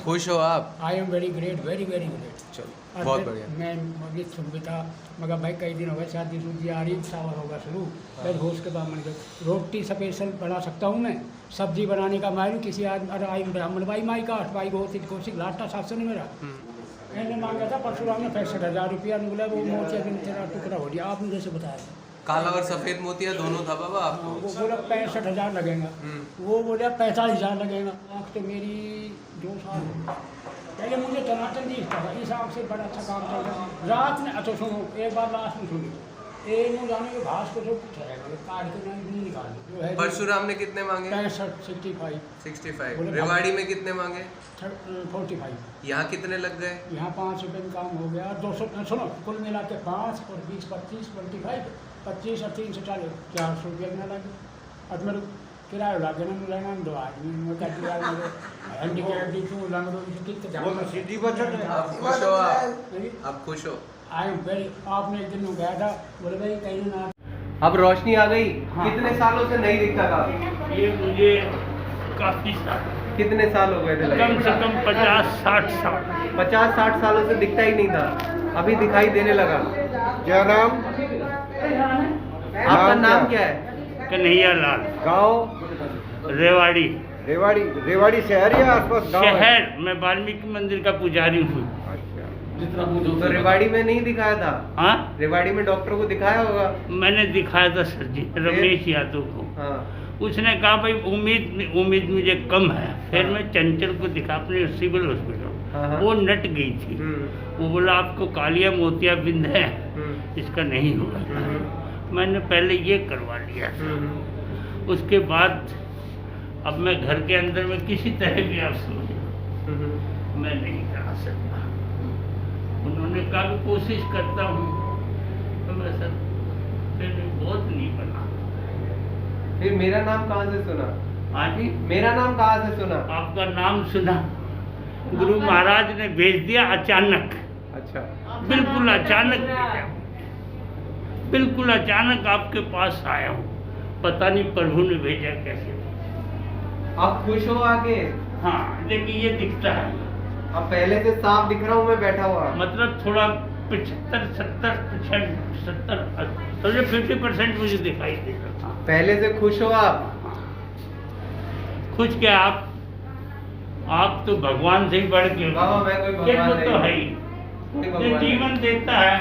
खुश हो आप? I am very great, very very great. चलो बहुत बढ़िया। मैं अभी सुनता मगर भाई कई दिन हो गए शादी शुदी आ रही, सावर होगा शुरू। फिर होश के बाद मैंने कहा रोटी स्पेशल बना सकता हूँ मैं, सब्जी बनाने का मारू किसी आदमी आई ब्राह्मण भाई माई का भाई कोशिश लास्टा 700 नहीं मेरा मैंने मांगा था परशुराम ने 65,000 रुपया बोला वो मोतिया दिन तेरा टुकड़ा हो गया आपने जैसे बताया। काला और सफेद मोतिया दोनों था बाबा हाँ, आपको? वो बोला 65,000 लगेगा, वो बोला 45,000 लगेगा। आँख तो मेरी 2 साल पहले मुझे टनाटन नहीं था, इस आँख से बड़ा अच्छा काम चल रहा है। रात में अच्छा सुनो एक बार लास्ट में सुनी एक मुँह जाने के घास को जो कुछ है काट के नहीं निकाले। परशुराम ने कितने मांगे? 65 65। रेवाड़ी में कितने मांगे? 45। यहाँ कितने लग गए? यहाँ 5 रुपये में काम हो गया। 200 सुनो कुल मिला के 5 और 20 25 25 25 और 340 400 रुपये में लगे। अब मेरे किराया लगे ना मिलेगा 2 आदमी में क्या किराया हैंडीकैप दी क्यों लंग दो कितने सीधी बचत है। आप खुश हो? आप खुश हो? I am very. आपने एक दिन गया था बोले भाई कहीं ना अब रोशनी आ गई। हाँ। कितने सालों से नहीं दिखता था? ये मुझे काफी साल, कितने साल हो गए थे? कम से कम 50-60 साल। 50-60 सालों से दिखता ही नहीं था, अभी दिखाई देने लगा। क्या नाम? आपका नाम क्या है? कन्हैया लाल, गांव? रेवाड़ी रेवाड़ी। रेवाड़ी शहर या आसपास गांव है? शहर। मैं वाल्मीकि मंदिर का पुजारी हूँ। अच्छा। तो रेवाड़ी में नहीं दिखाया था? हाँ, रेवाड़ी में डॉक्टर को दिखाया होगा? मैंने दिखाया था सर जी रमेश यादव को। हाँ। उसने कहा भाई उम्मीद मुझे कम है। फिर मैं चंचल को दिखा अपने सिविल हाँ, हॉस्पिटल, हाँ। वो नट गई थी। वो बोला आपको कालिया मोतिया बिंद है, इसका नहीं होगा। मैंने पहले ये करवा लिया था। उसके बाद अब मैं घर के अंदर में किसी तरह भी आप समझ मैं नहीं करा सकता। उन्होंने कहा कि कोशिश करता हूँ, तो मैं सर फिर भी बहुत नहीं बना। फिर मेरा नाम कहाँ से सुना? हाँ जी, मेरा नाम कहाँ से सुना? आपका नाम सुना, गुरु महाराज ने भेज दिया अचानक। अच्छा। बिल्कुल अचानक भेजा, बिल्कुल अचानक आपके पास आया हूँ। पता नहीं प्रभु ने भेजा कैसे। आप खुश हो आगे? हाँ देखिए ये दिखता है, अब पहले से साफ दिख रहा हूँ मैं बैठा हुआ। मतलब थोड़ा 75-70% 50% मुझे दिखाई दे रहा था। पहले से खुश हो आप? खुश क्या आप तो भगवान से ही बढ़ के हो। बाबा मैं कोई ये भगवान तो है नहीं। ही, कोई जो भगवान जीवन नहीं। देता है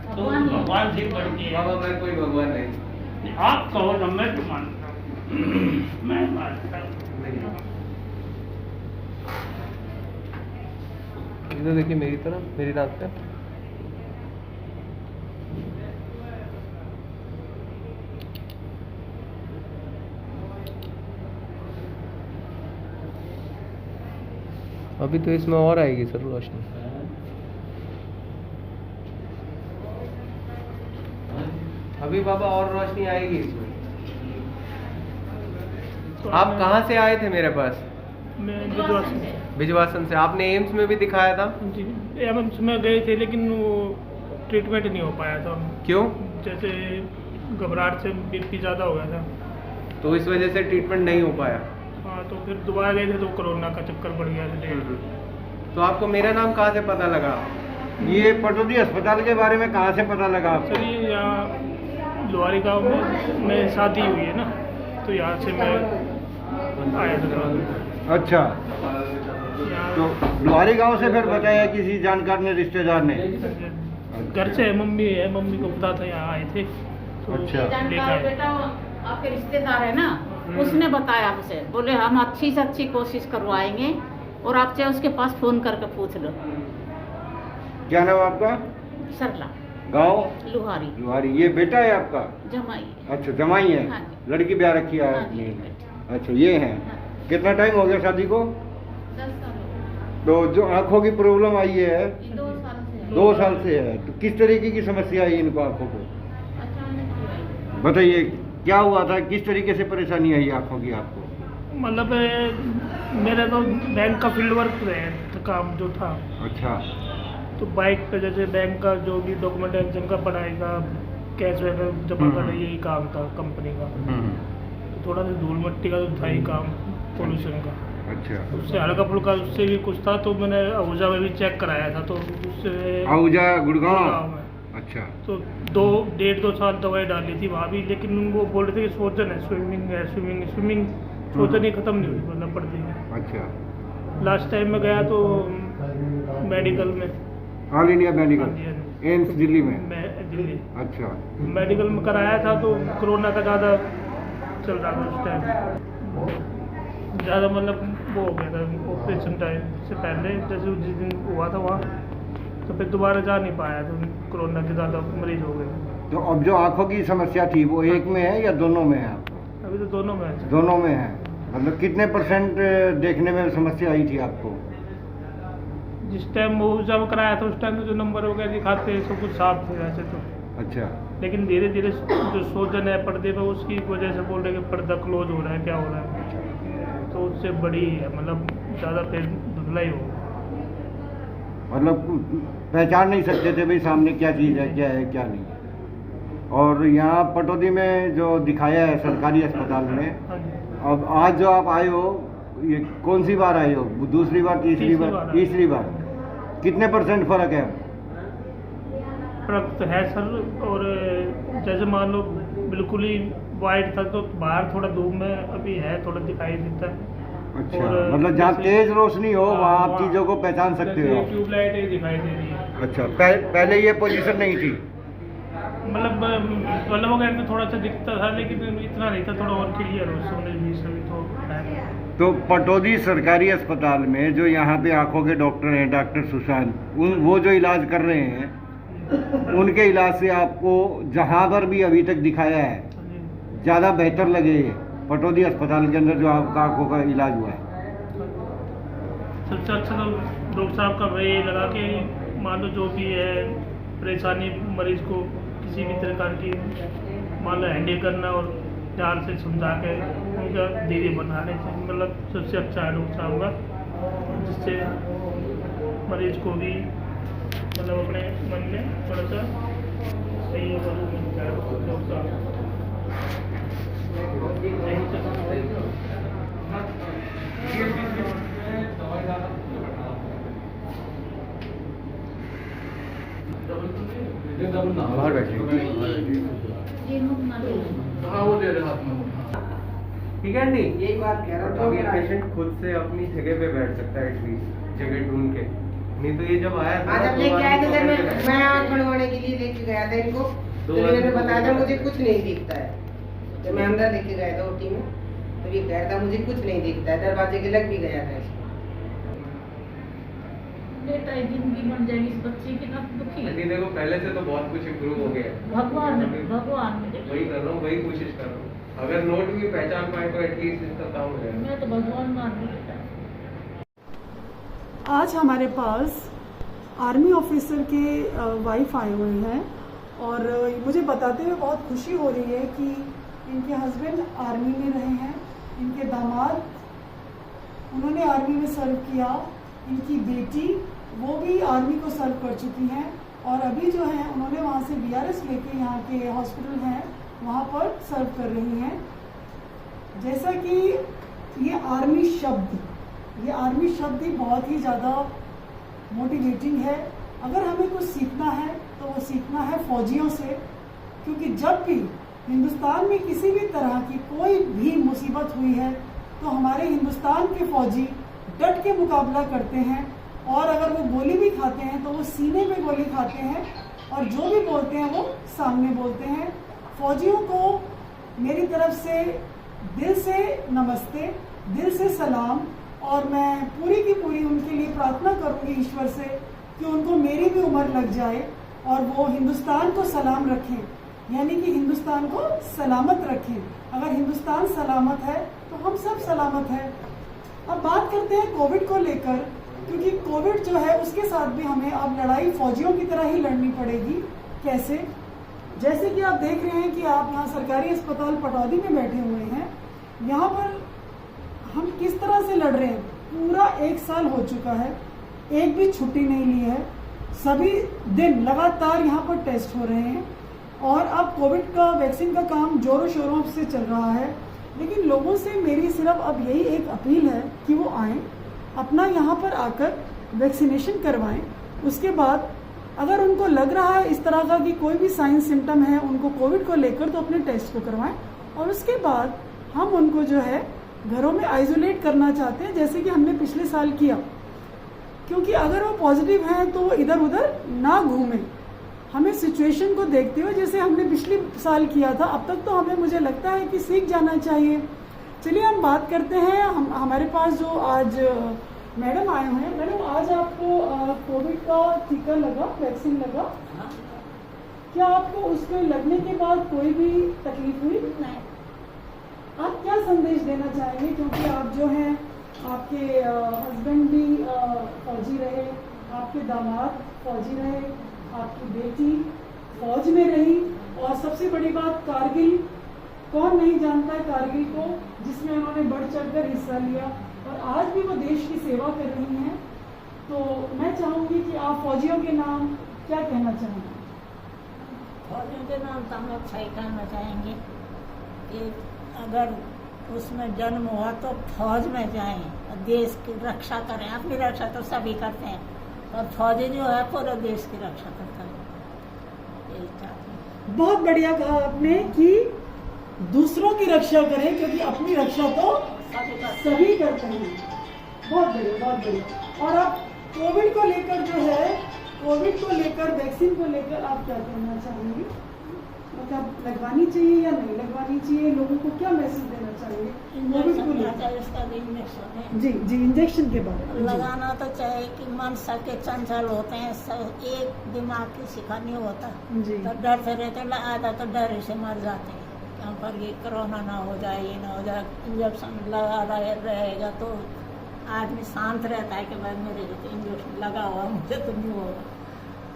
तो भगवान से ही बढ़ के है। बाबा मैं कोई भगवान नहीं। आप कहो ना, मैं तो मानता हूँ, मैं मानता हूँ। इधर देखिए मेरी तरफ, मेरी नाक पे। अभी तो इसमें और आएगी सर रोशनी। अभी बाबा और रोशनी आएगी इसमें। आप कहाँ से आए थे मेरे पास? मैं विधवासन से। भिजवासन से। आपने एम्स में भी दिखाया था? जी एम्स में गए थे लेकिन वो ट्रीटमेंट नहीं हो पाया था। क्यों? जैसे घबराहट से बीपी ज़्यादा हो गया था। तो इस वजह से ट्रीटमेंट नहीं हो पाया। हाँ तो फिर दोबारा गए थे तो कोरोना का चक्कर पड़ गया था। तो आपको मेरा नाम कहाँ से पता लगा? ये पटौदी अस्पताल के बारे में कहाँ से पता लगा आपको? सर ये यहाँ लोहारी गांव में शादी हुई है ना, तो यहाँ से मैं आया था। अच्छा। यहाँ तो लोहारी गांव से फिर बताया किसी जानकार ने, रिश्तेदार ने? घर से है, मम्मी को पता था यहाँ आए थे तो अच्छा। लेकर आए। बेटा आपके रिश्तेदार है ना, उसने बताया हमसे, बोले हम अच्छी से अच्छी कोशिश करवाएंगे और आप चाहे उसके पास फोन करके पूछ लो। क्या नाम आपका? सरला गांव? लोहारी। लोहारी। ये बेटा है आपका? जमाई। अच्छा जमाई है। हाँ जी। लड़की ब्याह रखी है हाँ आपने? जी, बेटी। अच्छा ये है। हाँ। कितना टाइम हो गया शादी को? 10 साल हो गए। तो जो आंखों की प्रॉब्लम आई है ये 2 साल से है। 2 साल से है, तो किस तरीके की समस्या आई इनको आंखों को? अचानक ही आई। बताइए क्या हुआ था, किस तरीके से परेशानी आई आंखों की आपको? मतलब मेरे तो बैंक का फील्ड वर्क काम जो था, अच्छा। तो बाइक पे जैसे बैंक का जो भी डॉक्यूमेंटेशन का पढ़ाई का कैश वगैरह जमा करना, यही काम था कंपनी का। तो थोड़ा सा धूल मिट्टी का तो था ही काम, पोल्यूशन का। अच्छा। उससे हल्का फुल्का उससे भी कुछ था, तो मैंने आहूजा में भी चेक कराया था, तो उससे आहूजा गुड़गांव। गुड़गांव में अच्छा। तो 1.5-2 साल दवाई डाली थी वहाँ भी, लेकिन वो बोल रहे थे कि सोजन है, स्विमिंग सोजन ही खत्म नहीं हुई, मतलब पड़ती है। अच्छा। लास्ट टाइम में गया तो मेडिकल में, ऑल इंडिया मेडिकल, हाँ जी, हाँ जी, एम्स दिल्ली में। मैं दिल्ली अच्छा। मेडिकल में कराया था, तो कोरोना का ज़्यादा चल रहा था उस टाइम, ज़्यादा मतलब वो हो गया था ऑपरेशन टाइम से पहले, जैसे जिस दिन हुआ था वहाँ, तो फिर दोबारा जा नहीं पाया, तो कोरोना के ज़्यादा मरीज हो गए। तो अब जो आंखों की समस्या थी वो एक में है या दोनों में है? अभी तो दोनों में है। दोनों में है। मतलब कितने % देखने में समस्या आई थी आपको? जिस टाइम वो जब कराया था उस टाइम तो जो नंबर वगैरह दिखाते सब कुछ साफ थे वैसे तो, अच्छा। लेकिन धीरे धीरे जो सोजन है पर्दे पे, उसकी वजह से बोल रहे कि पर्दा क्लोज हो रहा है, क्या हो रहा है, तो उससे बड़ी है, मतलब ज़्यादा फिर धुंधला ही हो। मतलब पहचान नहीं सकते थे भाई सामने क्या चीज़ है, क्या है क्या नहीं। और यहाँ पटौदी में जो दिखाया है सरकारी अस्पताल में, हाँ जी। अब आज जो आप आए हो, ये कौन सी बार आए हो? दूसरी बार, तीसरी बार? तीसरी बार। कितने % फर्क है? फर्क तो है सर, और जैसे मान लो बिल्कुल ही वाइट था, तो बाहर थोड़ा धूप में अभी है, थोड़ा दिखाई देता है। अच्छा। और मतलब जहाँ जैसे- तेज रोशनी हो हाँ, वहाँ आप वहाँ- चीज़ों को पहचान सकते जैसे हो। ट्यूबलाइट ही दिखाई दे रही है। अच्छा। पहले ये पोजीशन नहीं थी? मतलब वगैरह तो थोड़ा सा दिखता था, लेकिन इतना नहीं था, थोड़ा और क्लियर हो सोने भी सभी तो है। तो पटौदी सरकारी अस्पताल में जो यहाँ पे आंखों के डॉक्टर हैं, डॉक्टर सुशांत, वो जो इलाज कर रहे हैं, उनके इलाज से आपको जहाँ पर भी अभी तक दिखाया है ज़्यादा बेहतर लगे पटौदी अस्पताल के अंदर जो आपका आंखों का इलाज हुआ है? सबसे अच्छा तो डॉक्टर साहब का वही लगा कि मान लो जो भी है परेशानी मरीज को किसी भी प्रकार की मान लो हैंडल करना और प्यार से समझा के उनका धीरे बनाने से, मतलब सबसे अच्छा है डॉक्टर साहब का, जिससे मरीज को भी मतलब अपने मन में थोड़ा सा सही होगा मिलता है डॉक्टर साहब। बाहर बैठे। ठीक है आंटी, यही बात कह रहा अब ये था। पेशेंट खुद से अपनी जगह पे बैठ सकता है, एटलीस्ट जगह ढूंढ के। नहीं तो ये जब आया था आज अब तो लेके आए थे, बाद में जब मैं आँख बनवाने के लिए लेके गया था इनको, तो इन्होंने बताया था मुझे कुछ नहीं दिखता है। जब मैं अंदर लेके गया था ओटी में, तो ये कह रहा था मुझे कुछ नहीं दिखता है, दरवाजे के लग भी गया था इसको। बेटा ये जिंदगी बन जाएगी इस बच्चे की, ना दुखी आंटी देखो पहले से तो बहुत कुछ इम्प्रूव हो गया है। भगवान ने वही कर रहा हूँ, वही कोशिश कर रहा हूँ। अगर नोट भी पहचान पाए तो एटलीस्ट इसका काम हो जाएगा। मैं तो भगवान मान रही बेटा। आज हमारे पास आर्मी ऑफिसर के वाइफ आए हुए हैं और मुझे बताते हुए बहुत खुशी हो रही है कि इनके हस्बैंड आर्मी में रहे हैं, इनके दामाद उन्होंने आर्मी में सर्व किया, इनकी बेटी वो भी आर्मी को सर्व कर चुकी हैं और अभी जो है उन्होंने वहाँ से BRS लेके यहाँ के हॉस्पिटल हैं वहाँ पर सर्व कर रही हैं। जैसा कि ये आर्मी शब्द ही बहुत ही ज़्यादा मोटिवेटिंग है। अगर हमें कुछ सीखना है तो वो सीखना है फौजियों से, क्योंकि जब भी हिंदुस्तान में किसी भी तरह की कोई भी मुसीबत हुई है तो हमारे हिंदुस्तान के फौजी डट के मुकाबला करते हैं और अगर वो गोली भी खाते हैं तो वो सीने पे गोली खाते हैं और जो भी बोलते हैं वो सामने बोलते हैं। फौजियों को मेरी तरफ से दिल से नमस्ते, दिल से सलाम, और मैं पूरी की पूरी उनके लिए प्रार्थना करूंगी ईश्वर से कि उनको मेरी भी उम्र लग जाए और वो हिंदुस्तान को सलाम रखें, यानी कि हिंदुस्तान को सलामत रखें। अगर हिंदुस्तान सलामत है तो हम सब सलामत हैं। अब बात करते हैं कोविड को लेकर, क्योंकि कोविड जो है उसके साथ भी हमें अब लड़ाई फौजियों की तरह ही लड़नी पड़ेगी। कैसे? जैसे कि आप देख रहे हैं कि आप यहाँ सरकारी अस्पताल पटौदी में बैठे हुए हैं, यहाँ पर हम किस तरह से लड़ रहे हैं। पूरा 1 साल हो चुका है, एक भी छुट्टी नहीं ली है, सभी दिन लगातार यहाँ पर टेस्ट हो रहे हैं और अब कोविड का वैक्सीन का काम जोरों शोरों से चल रहा है। लेकिन लोगों से मेरी सिर्फ अब यही एक अपील है कि वो आएँ, अपना यहाँ पर आकर वैक्सीनेशन करवाएं। उसके बाद अगर उनको लग रहा है इस तरह का कि कोई भी साइन सिम्टम है उनको कोविड को लेकर, तो अपने टेस्ट को करवाएं। और उसके बाद हम उनको जो है घरों में आइसोलेट करना चाहते हैं, जैसे कि हमने पिछले साल किया, क्योंकि अगर वो पॉजिटिव हैं तो वो इधर उधर ना घूमें। हमें सिचुएशन को देखते हुए जैसे हमने पिछले साल किया था, अब तक तो हमें मुझे लगता है कि सीख जाना चाहिए। चलिए हम बात करते हैं, हमारे पास जो आज मैडम आए हुए हैं। मैडम, आज आपको कोविड का टीका लगा, वैक्सीन लगा? क्या आपको उसके लगने के बाद कोई भी तकलीफ हुई? नहीं। आप क्या संदेश देना चाहेंगे, क्योंकि आप जो हैं आपके हस्बैंड भी फौजी रहे, आपके दामाद फौजी रहे, आपकी बेटी फौज में रही, और सबसे बड़ी बात कारगिल, कौन नहीं जानता है कारगिल को, जिसमें उन्होंने बढ़ चढ़कर हिस्सा लिया और आज भी वो देश की सेवा कर रही हैं। तो मैं चाहूँगी कि आप फौजियों के नाम क्या कहना चाहेंगे? फौजियों के नाम तो हम लोग सही कहना चाहेंगे कि अगर उसमें जन्म हुआ तो फौज में जाएं और देश की रक्षा करें। अपनी रक्षा तो सभी करते हैं, और फौजी जो है पूरे देश की रक्षा करता है। यही चाहते हैं। बहुत बढ़िया कहा आपने कि दूसरों की रक्षा करें, क्योंकि अपनी रक्षा तो सभी करते हैं। बहुत बढ़िया, बहुत बढ़िया। और आप कोविड को लेकर जो है, कोविड को लेकर, वैक्सीन को लेकर आप क्या कहना चाहेंगे? मतलब लगवानी चाहिए या नहीं लगवानी चाहिए? लोगों को क्या मैसेज देना चाहिए कोविड को लेकर? जी जी, इंजेक्शन के बारे में लगाना तो चाहिए कि मन सबके चंचल होते हैं, सब एक दिमाग की शिखा नहीं होता जी। तो डरते रहते, आधा तो डर से मर जाते हैं। यहाँ पर ये कोरोना ना हो जाए, ये ना हो जाए, इंजेक्शन लगा रहेगा तो आदमी शांत रहता है कि भाई मेरे तो इंजेक्शन लगा हुआ, मुझे तो नहीं होगा,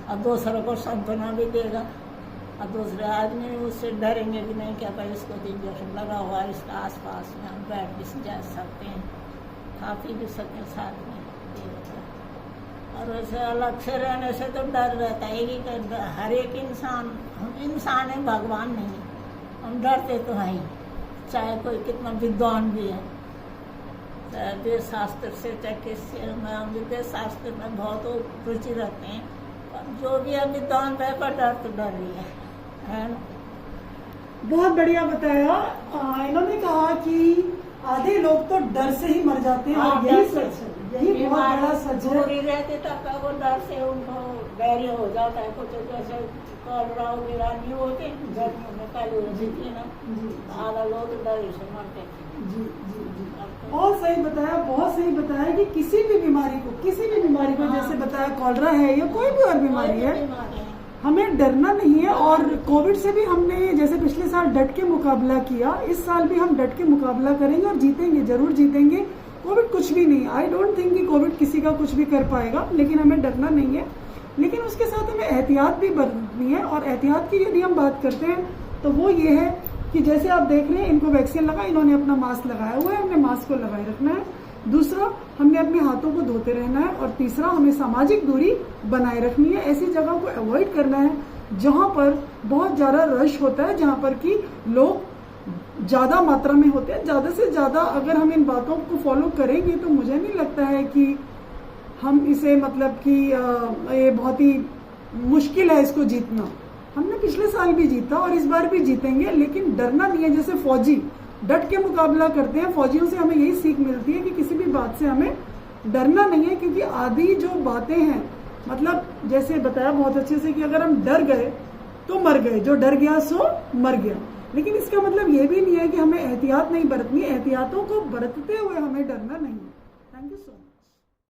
और दूसरों को सांत्वना भी देगा, और दूसरे आदमी उससे डरेंगे भी नहीं कि भाई इसको तो इंजेक्शन लगा हुआ है, इसके आसपास में हम बैठ भी जा सकते हैं, खा पी भी सकते हैं साथ में, ये होता है। और वैसे अलग से रहने से तो डर रहता है कि हर एक इंसान, हम इंसान है, भगवान नहीं, हम डरते तो हैं, चाहे कोई कितना विद्वान भी है, चाहे वेद शास्त्र से चाहे किससे। हम वेद शास्त्र में बहुत रुचि रखते हैं, जो भी है विद्वान है, पर डर तो डर ही है ना। बहुत बढ़िया बताया। इन्होंने कहा कि आधे लोग तो डर से ही मर जाते हैं, और यही सच है, यही बहुत बड़ा सच है। दूरी रहते तब वो डर से उनको धैर्य हो जाता है। कुछ जैसे कॉलरा वगैरह नहीं होते गर्मियों में, पहले होती थी ना, आधा लोग डर से मरते थे। जी जी जी, बहुत सही बताया, बहुत सही बताया कि किसी भी बीमारी को जैसे बताया कॉलरा है या कोई भी और बीमारी है, हमें डरना नहीं है। और कोविड से भी हमने जैसे पिछले साल डट के मुकाबला किया, इस साल भी हम डट के मुकाबला करेंगे और जीतेंगे, जरूर जीतेंगे। कोविड कुछ भी नहीं, आई डोंट थिंक कि कोविड किसी का कुछ भी कर पाएगा, लेकिन हमें डरना नहीं है। लेकिन उसके साथ हमें एहतियात भी बरतनी है, और एहतियात की यदि हम बात करते हैं तो वो ये है कि जैसे आप देख रहे हैं, इनको वैक्सीन लगा, इन्होंने अपना मास्क लगाया हुआ है, हमने मास्क को लगाए रखना है। दूसरा, हमने अपने हाथों को धोते रहना है, और तीसरा, हमें सामाजिक दूरी बनाए रखनी है। ऐसी जगह को अवॉइड करना है जहां पर बहुत ज़्यादा रश होता है, जहां पर कि लोग ज़्यादा मात्रा में होते हैं। ज़्यादा से ज़्यादा अगर हम इन बातों को फॉलो करेंगे तो मुझे नहीं लगता है कि हम इसे, मतलब कि ये बहुत ही मुश्किल है इसको जीतना। हमने पिछले साल भी जीता और इस बार भी जीतेंगे, लेकिन डरना नहीं है। जैसे फौजी डट के मुकाबला करते हैं, फौजियों से हमें यही सीख मिलती है कि किसी भी बात से हमें डरना नहीं है, क्योंकि आधी जो बातें हैं, मतलब जैसे बताया बहुत अच्छे से कि अगर हम डर गए तो मर गए, जो डर गया सो मर गया। लेकिन इसका मतलब ये भी नहीं है कि हमें एहतियात नहीं बरतनी, एहतियातों को बरतते हुए हमें डरना नहीं है। Thank you so much.